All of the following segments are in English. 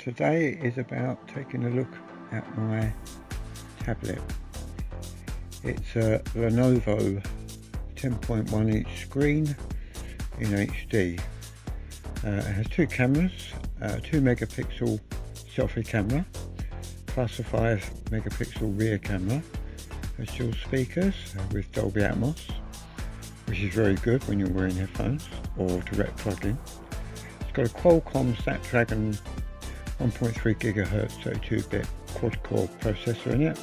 today is about taking a look at my tablet. It's a Lenovo 10.1 inch screen in HD. It has two cameras, 2 megapixel selfie camera plus a 5 megapixel rear camera. Has dual speakers with Dolby Atmos, which is very good when you're wearing headphones or direct plug-in. It's got a Qualcomm Snapdragon 1.3 GHz 32-bit quad-core processor in it.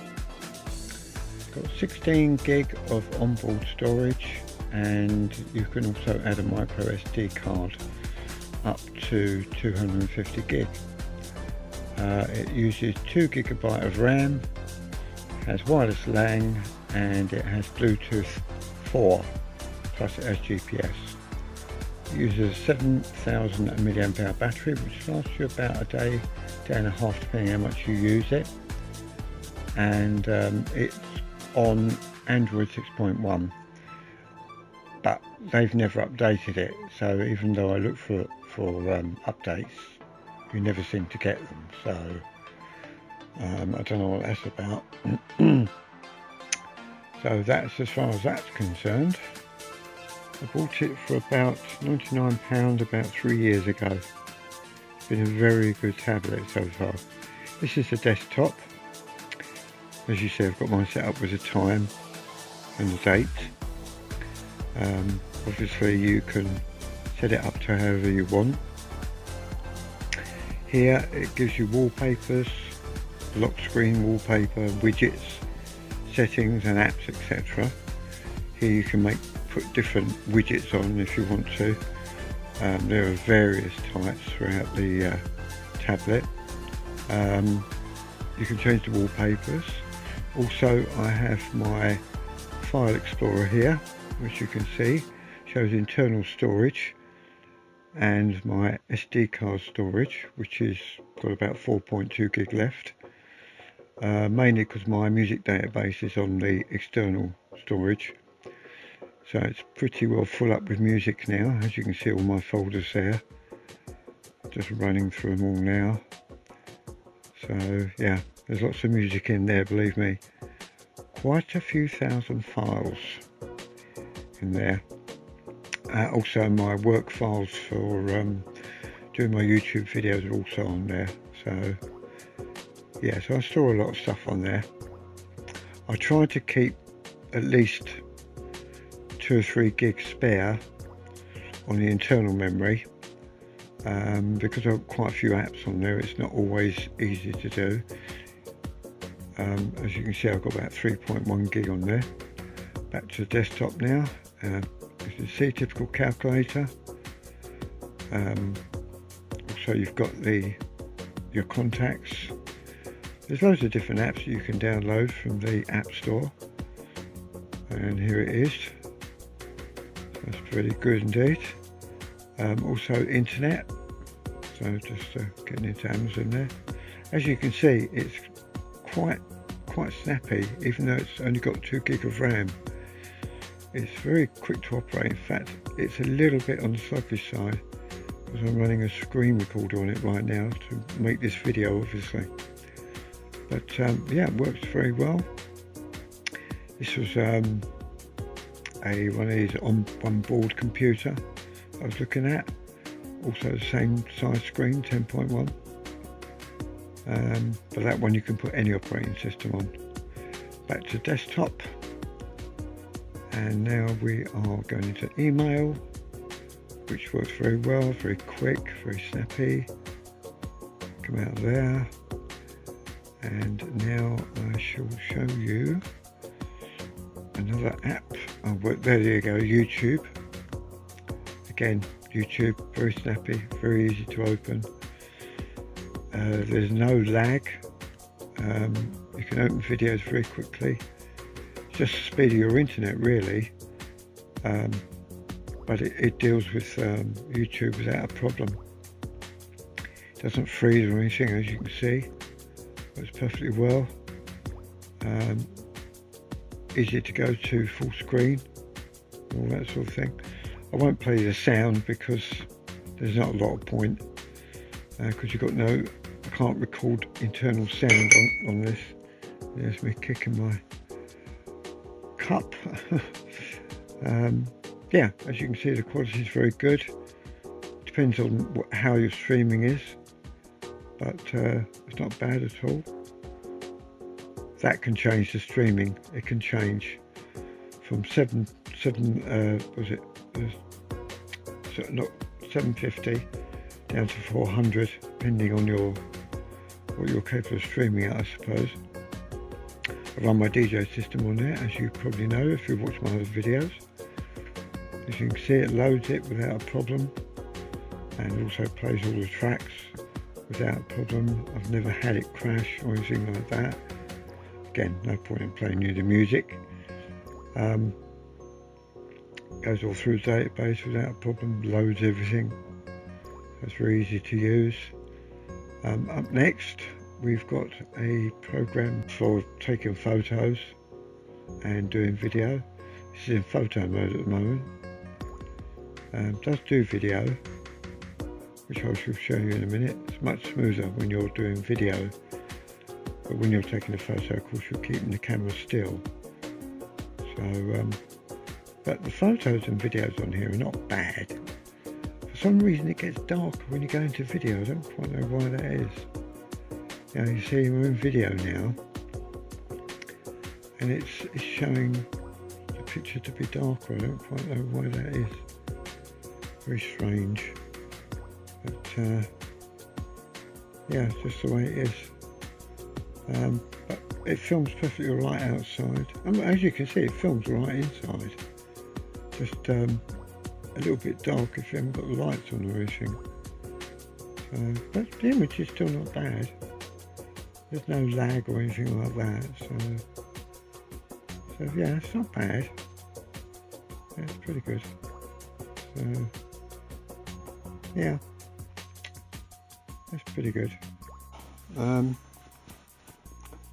It's got 16 gig of onboard storage, and you can also add a micro SD card up to 250 gig. It uses 2 GB of RAM, has wireless LAN, and it has Bluetooth 4, plus it has GPS. It uses a 7,000 mAh battery, which lasts you about a day and a half, depending how much you use it. And it's on Android 6.1, but they've never updated it. So even though I look for updates, you never seem to get them. So I don't know what that's about. So that's as far as that's concerned. I bought it for about £99 about 3 years ago. It's been a very good tablet so far. This is the desktop. As you see, I've got mine set up with the time and the date. Obviously you can set it up to however you want. Here it gives you wallpapers, lock screen wallpaper, widgets, settings and apps, etc. Here you can put different widgets on if you want to. There are various types throughout the tablet. You can change the wallpapers. Also, I have my file explorer here, which you can see shows internal storage, and my SD card storage, which is got about 4.2 gig left, mainly because my music database is on the external storage. So it's pretty well full up with music now. As you can see, all my folders there. Just running through them all now. So yeah, there's lots of music in there, believe me. Quite a few thousand files in there. Also my work files for doing my YouTube videos are also on there. So yeah, so I store a lot of stuff on there. I try to keep at least 2 or 3 gigs spare on the internal memory, because I've got quite a few apps on there. It's not always easy to do. As you can see, I've got about 3.1 gig on there. Back to the desktop now. As you can see, typical calculator. Also you've got your contacts. There's loads of different apps you can download from the App Store, and here it is. That's pretty good indeed. Also internet, so just getting into Amazon there. As you can see, it's quite snappy, even though it's only got 2 gig of RAM. It's very quick to operate. In fact, it's a little bit on the sluggish side, because I'm running a screen recorder on it right now to make this video, obviously. But yeah, it works very well. This was one of these on-board computer I was looking at. Also the same size screen, 10.1. But that one you can put any operating system on. Back to desktop. And now we are going into email, which works very well, very quick, very snappy. Come out of there. And now I shall show you another app. Oh, there you go, YouTube. Again, YouTube, very snappy, very easy to open. There's no lag. You can open videos very quickly. It's just the speed of your internet, really. But it deals with YouTube without a problem. It doesn't freeze or anything, as you can see. Works perfectly well. Easy to go to full screen, all that sort of thing. I won't play the sound because there's not a lot of point, because you've got no I can't record internal sound on this. There's me kicking my cup. Yeah, as you can see, the quality is very good. Depends on how your streaming is, but it's not bad at all. That can change the streaming. It can change from 750 down to 400, depending on what you're capable of streaming at, I suppose. I run my DJ system on there, as you probably know if you've watched my other videos. As you can see, it loads it without a problem, and also plays all the tracks without a problem. I've never had it crash or anything like that. Again, no point in playing you the music. Goes all through the database without a problem, loads everything. That's very easy to use. Up next, we've got a program for taking photos and doing video. This is in photo mode at the moment. Does do video, which I shall show you in a minute. It's much smoother when you're doing video, but when you're taking a photo, of course, you're keeping the camera still. So, but the photos and videos on here are not bad. For some reason it gets darker when you go into video. I don't quite know why that is. Now you see we're in video now, and it's showing the picture to be darker. I don't quite know why that is. Very strange. But yeah, it's just the way it is. But it films perfectly right outside. As you can see, it films right inside. Just a little bit dark if you haven't got the lights on or anything. But the image is still not bad. There's no lag or anything like that. So yeah, it's not bad. Yeah, it's pretty good. So yeah, that's pretty good.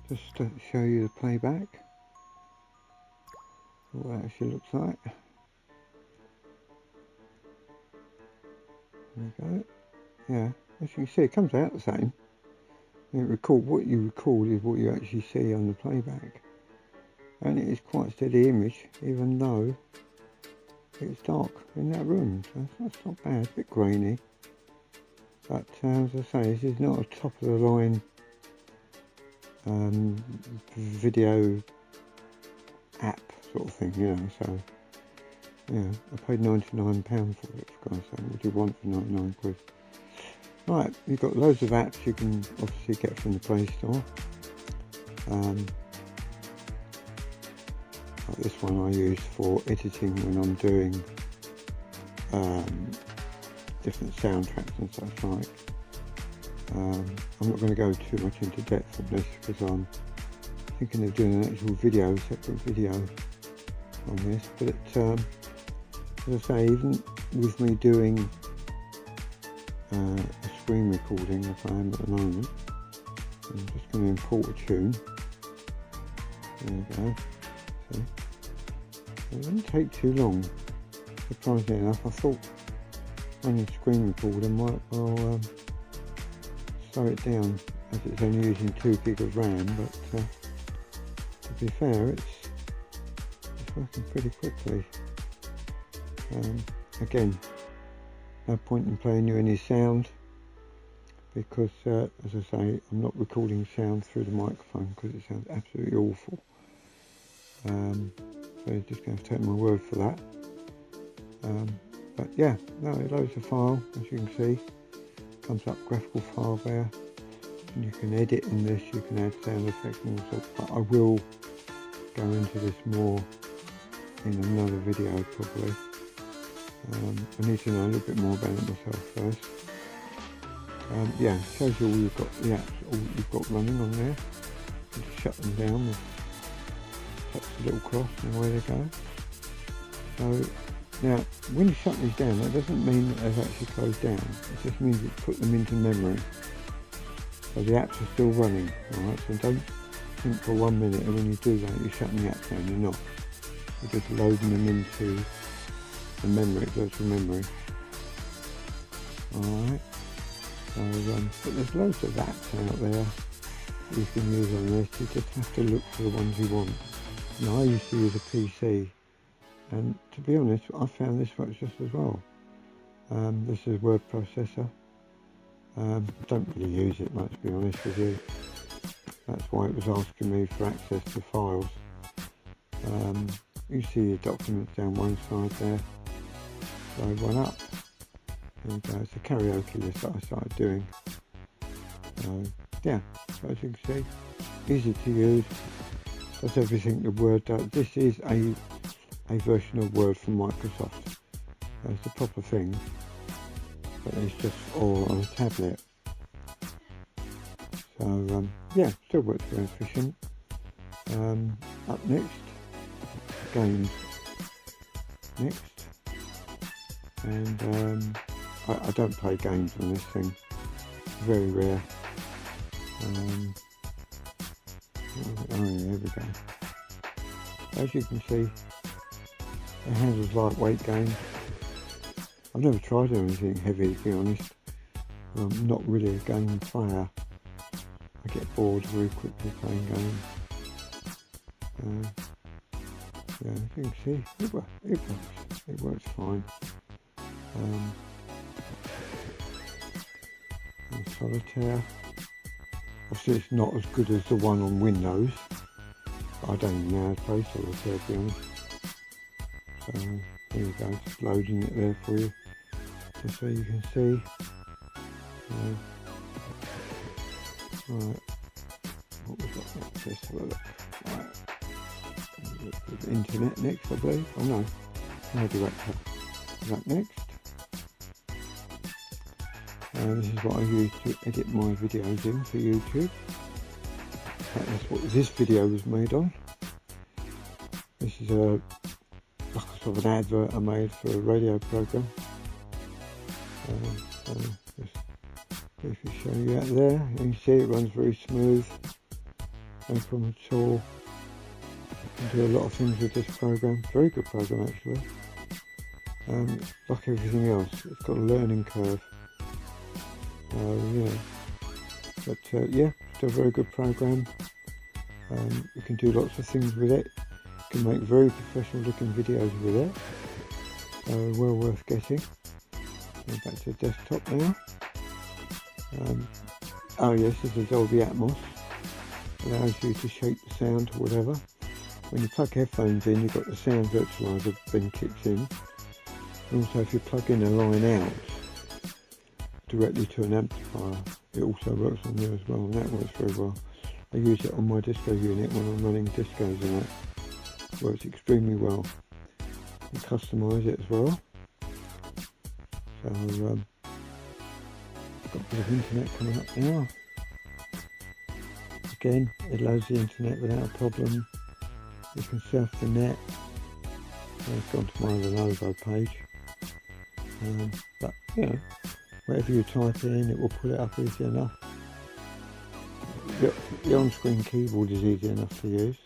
Just to show you the playback, what it actually looks like. There we go. Yeah, as you can see, it comes out the same. What you record is what you actually see on the playback, and it is quite a steady image, even though it's dark in that room. So that's not bad. A bit grainy, but as I say, this is not a top of the line video app sort of thing, you know. So yeah, I paid £99 for it, for God's sake. What do you want for 99 quid? Right, you've got loads of apps you can obviously get from the Play Store. Like this one I use for editing when I'm doing different soundtracks and such like. I'm not going to go too much into depth on this because I'm thinking of doing an actual video, separate video on this. But as I say, even with me doing a screen recording as I am at the moment, I'm just going to import a tune. There we go. See? It doesn't take too long. Surprisingly enough, I thought running a screen recorder might well slow it down, as it's only using 2 gig of RAM, but to be fair, it's working pretty quickly. Again, no point in playing you any sound, because as I say, I'm not recording sound through the microphone because it sounds absolutely awful. So you're just going to take my word for that. But yeah, no, it loads the file, as you can see. Comes up graphical file there, and you can edit in this, you can add sound effects and all sorts, but I will go into this more in another video probably. I need to know a little bit more about it myself first. Yeah, it shows you all you've got, the apps, all you've got running on there. You just shut them down with touch the little cross and away they go. So now, when you shut these down, that doesn't mean that they've actually closed down. It just means you put them into memory. So the apps are still running, alright? So don't think for 1 minute, and when you do that, you're shutting the apps down. You're not. You're just loading them into the memory, virtual memory. Alright. So, but there's loads of apps out there you can use on this. You just have to look for the ones you want. Now, I used to use a PC, and to be honest, I found this works just as well. This is a word processor. Don't really use it much, to be honest with you. That's why it was asking me for access to files. You see your documents down one side there. Load one up. There we go. It's a karaoke list that I started doing. So yeah, so as you can see, easy to use. Does everything the Word does. This is a version of Word from Microsoft. It's the proper thing, but it's just all on a tablet. So yeah, still works very efficient. Up next, games. Next, and I don't play games on this thing. Very rare. Oh yeah, here we go. As you can see, it handles lightweight games. I've never tried anything heavy, to be honest. I'm not really a game player. I get bored very quickly playing games. Yeah, as you can see, it works fine. And Solitaire. Obviously it's not as good as the one on Windows. I don't even know how to play Solitaire, to be honest. So there you go, just loading it there for you, just so you can see. Right, what we've got next, let's have a look. Right. Internet next, I believe. Oh no, no direct next. This is what I use to edit my videos in for YouTube. That's what this video was made on. This is like a sort of an advert I made for a radio program. So just briefly show you out there. You can see it runs very smooth, no problem at all. You can do a lot of things with this program. Very good program actually. Like everything else, it's got a learning curve. Yeah, but yeah, still a very good program. You can do lots of things with it. You can make very professional looking videos with it. Well worth getting. Go back to the desktop now. Oh yes, this is Dolby Atmos. Allows you to shape the sound or whatever. When you plug headphones in, you've got the sound virtualizer then kicks in. And also if you plug in a line out directly to an amplifier, it also works on there as well, and that works very well. I use it on my disco unit when I'm running discos, and that works extremely well. You customise it as well. So got a bit of internet coming up now. Again, it loads the internet without a problem. You can surf the net. It's gone to my Lenovo page. But you know, whatever you type in, it will pull it up easy enough. The on-screen keyboard is easy enough to use.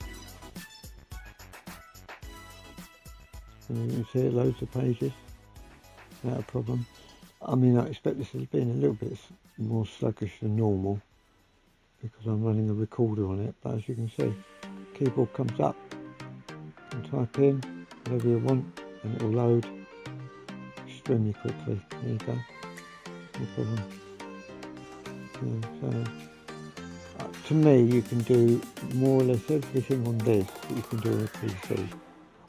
And you can see it loads of pages without a problem. I mean, I expect this has been a little bit more sluggish than normal because I'm running a recorder on it, but as you can see, keyboard comes up and type in whatever you want and it will load extremely quickly. There you go, no problem. So, to me, you can do more or less everything on this that you can do on a PC,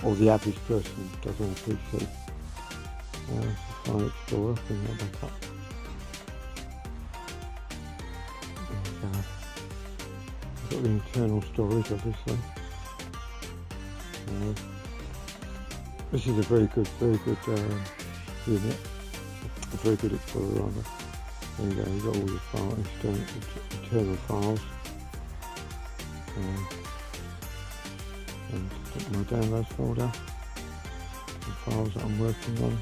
or the average person does on a PC. File Explorer, bring that back up. And, I've got the internal storage, obviously. This is a very good unit, a very good Explorer rather. There you go, you've got all your files, internal files. And my downloads folder, the files that I'm working on.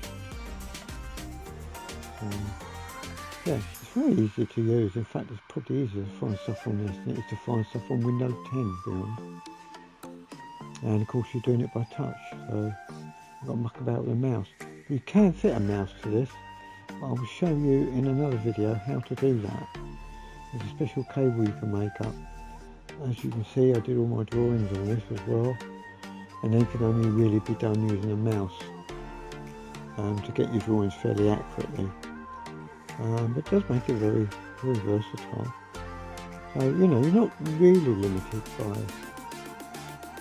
Yeah, it's very easy to use. In fact, it's probably easier to find stuff on this than it is to find stuff on Windows 10, beyond. And of course, you're doing it by touch, so you've got to muck about with a mouse. You can fit a mouse to this. I will show you in another video how to do that. There's a special cable you can make up. As you can see, I did all my drawings on this as well, and they can only really be done using a mouse to get your drawings fairly accurately. But it does make it very, very versatile. So, you know, you're not really limited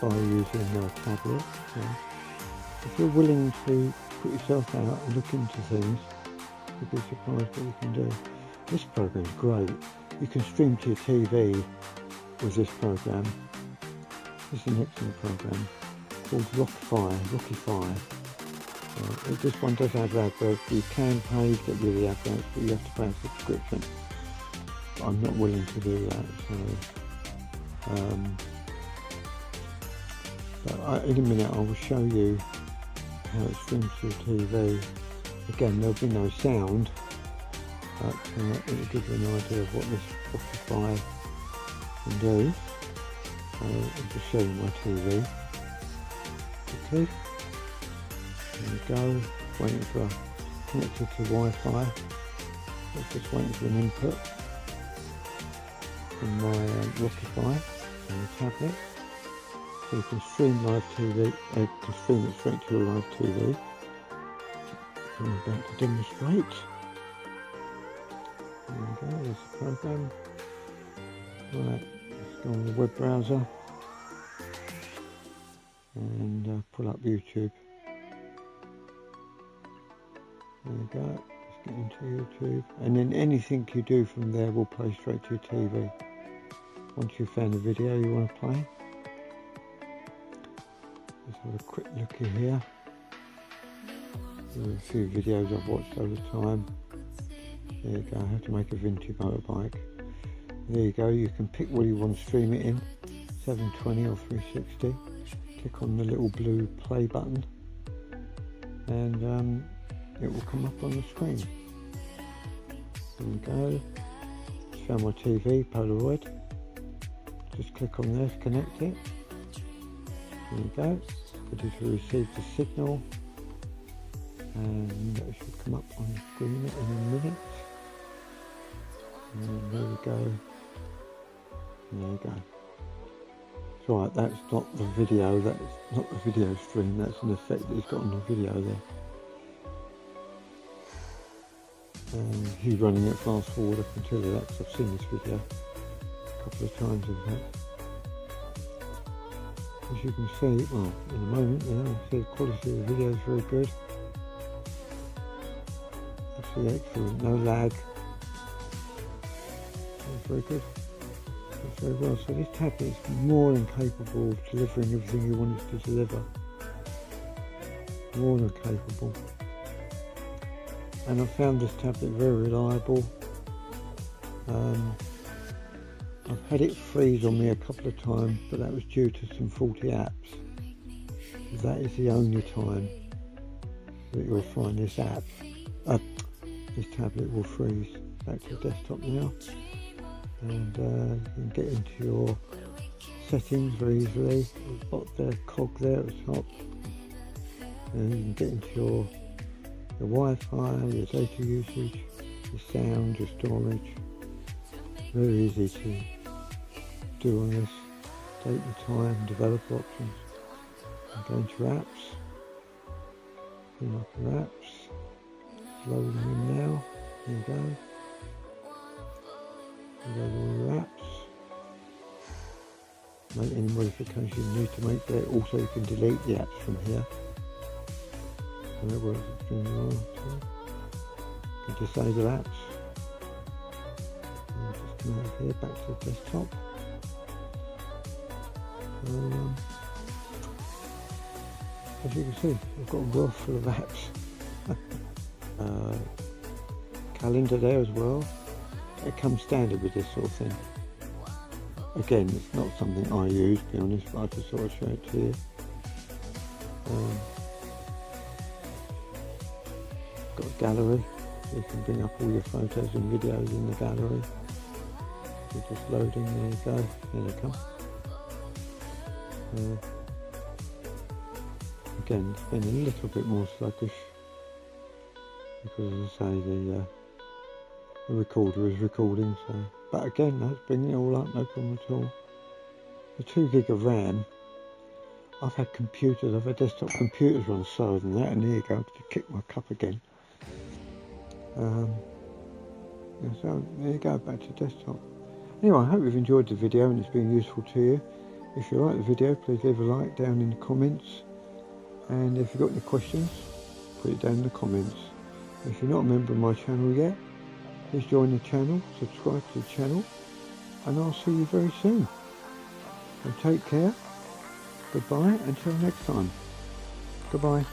by using a tablet. So if you're willing to put yourself out and look into things, you'll be surprised what you can do. This program is great. You can stream to your TV with this program. This is an excellent program called Rockify. This one does have adverts. You can pay to get rid of the adverts, but you have to pay a subscription. But I'm not willing to do that. So, in a minute I will show you how it streams to TV. Again, there'll be no sound, but it will give you an idea of what this Spotify can do. So I'll just show you my TV quickly. There we go, waiting for connected to Wi-Fi. It's just waiting for an input from my Rockify on the tablet. So you can stream live TV, you can stream it straight to your live TV. I'm about to demonstrate. There we go, there's the program. Right, let's go on the web browser and pull up YouTube. There we go, let's get into YouTube. And then anything you do from there will play straight to your TV. Once you've found the video you want to play. Let's have a quick look here. There are a few videos I've watched over time. There you go, how to make a vintage motorbike. There you go, you can pick what you want to stream it in, 720 or 360. Click on the little blue play button and it will come up on the screen. There we go, just found my TV, Polaroid. Just click on there to connect it. There you go, ready to receive the signal. And it should come up on the screen in a minute. And there we go. And there you go. It's alright, that's not the video, that's not the video stream, that's an effect that he's got on the video there. And he's running it fast forward, I can tell you that because I've seen this video a couple of times in fact. As you can see, well, in a moment, you see the quality of the video is very good. Absolutely excellent, no lag. That's very good. That's very well. So this tablet is more than capable of delivering everything you want it to deliver. More than capable. And I found this tablet very reliable. I've had it freeze on me a couple of times, but that was due to some faulty apps. That is the only time that you'll find this this tablet will freeze. Back to the desktop now, and you can get into your settings very easily. You've got the cog there at the top, and you can get into your Wi-Fi, your data usage, your sound, your storage. Very easy to do on this. Date and time, developer options. And go into your apps. Bring up your apps. It's loading in now. There you go. You go to all your apps. Make any modifications you need to make there. Also you can delete the apps from here. And that works extremely well too. You can disable apps. Just come out of here, back to the desktop. As you can see, I've got a wealth full of apps. Calendar there as well. It comes standard with this sort of thing. Again, it's not something I use, to be honest, but I just sort of show it to you. Got a gallery, so you can bring up all your photos and videos in the gallery. You're just loading, there you go, there they come. Again, it's been a little bit more sluggish because as I say the recorder is recording. So, but again, that's bringing it all up, no problem at all. The 2 gig of RAM. I've had desktop computers run slower than that, and there you go, to kick my cup again. So there you go, back to desktop. Anyway, I hope you've enjoyed the video and it's been useful to you. If you like the video, please leave a like down in the comments. And if you've got any questions, put it down in the comments. If you're not a member of my channel yet, please join the channel, subscribe to the channel, and I'll see you very soon. So take care. Goodbye until next time. Goodbye.